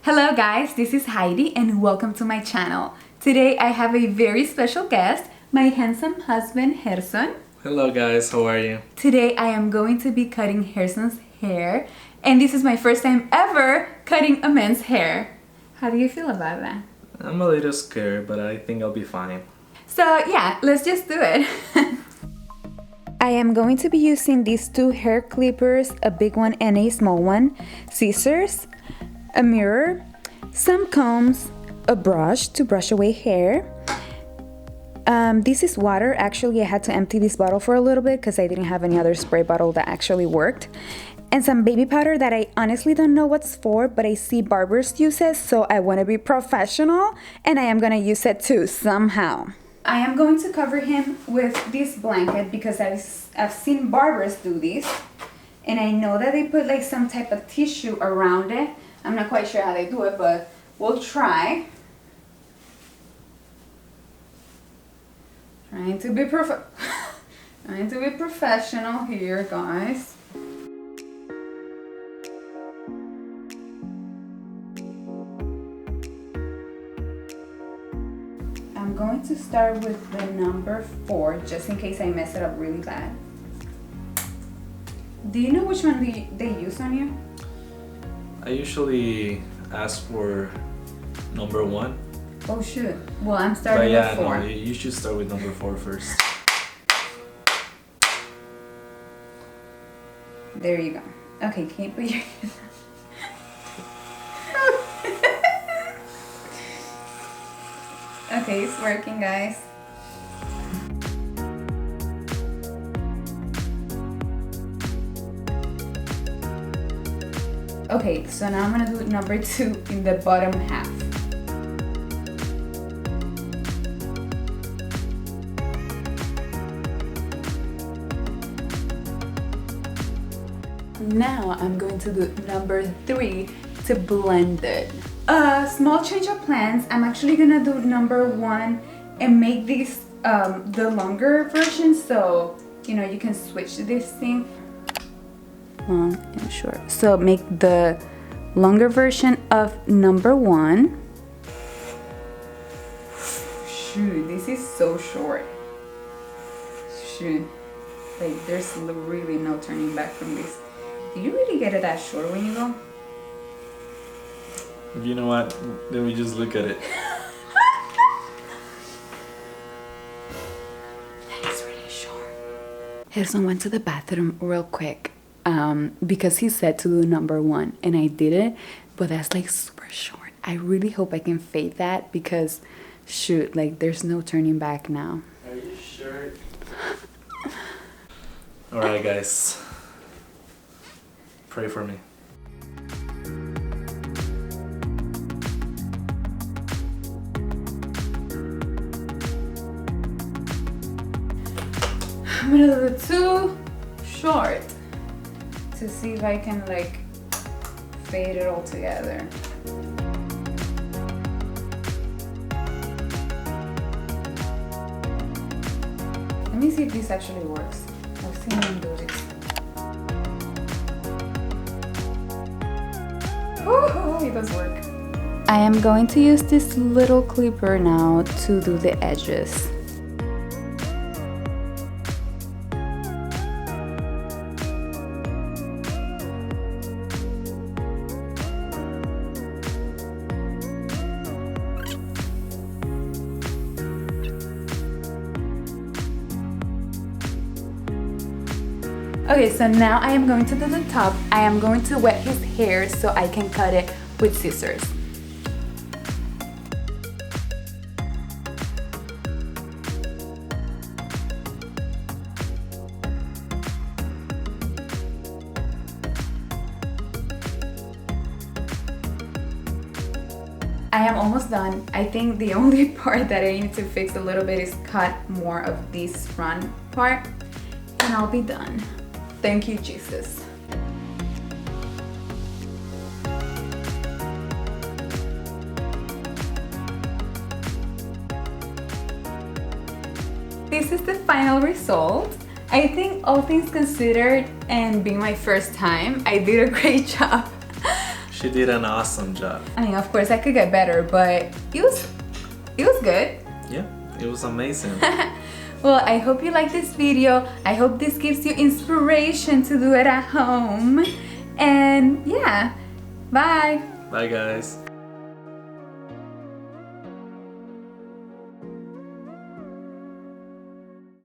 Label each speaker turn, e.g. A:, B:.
A: Hello guys, this is Heidi and welcome to my channel. Today I have a very special guest, my handsome husband Gerson.
B: Hello guys, how are you?
A: Today I am going to be cutting Gerson's hair and this is my first time ever cutting a man's hair. How do you feel about that?
B: I'm a little scared, but I think I'll be fine.
A: So yeah, let's just do it. I am going to be using these two hair clippers, a big one and a small one, scissors, a mirror, some combs, a brush to brush away hair. This is water. Actually, I had to empty this bottle for a little bit because I didn't have any other spray bottle that actually worked. And some baby powder that I honestly don't know what's for, but I see barbers use it, so I want to be professional and I am going to use it too somehow. I am going to cover him with this blanket because I've seen barbers do this. And I know that they put like some type of tissue around it. I'm not quite sure how they do it, but we'll try. Trying to be professional here, guys. I'm going to start with the number 4, just in case I mess it up really bad. Do you know which one they use on you?
B: I usually ask for number 1.
A: Oh shoot. Well, I'm starting with 4.
B: No, you should start with number 4 first.
A: There you go. Okay, can you put your... Okay, it's working, guys. Okay, so now I'm gonna do number 2 in the bottom half. Now I'm going to do number 3 to blend it. Small change of plans. I'm actually gonna do number 1 and make this the longer version, so you know you can switch this thing long and short. So make the longer version of number 1. Shoot, this is so short. Shoot, like there's really no turning back from this. Do you really get it that short when you go?
B: You know what? Then we just look at it.
A: That is really short. Gerson went to the bathroom real quick because he said to do number 1 and I did it, but that's like super short. I really hope I can fade that because shoot, like there's no turning back now.
B: Are you sure? Alright guys. Pray for me.
A: I'm gonna do it too short to see if I can like fade it all together. Let me see if this actually works. I've seen them do this. Oh, it does work. I am going to use this little clipper now to do the edges. Okay, so now I am going to do the top. I am going to wet his hair so I can cut it with scissors. I am almost done. I think the only part that I need to fix a little bit is cut more of this front part and I'll be done. Thank you, Jesus. This is the final result. I think all things considered and being my first time, I did a great job.
B: She did an awesome job.
A: I mean, of course, I could get better, but it was good.
B: Yeah, it was amazing.
A: Well, I hope you like this video. I hope this gives you inspiration to do it at home. And yeah, bye.
B: Bye, guys.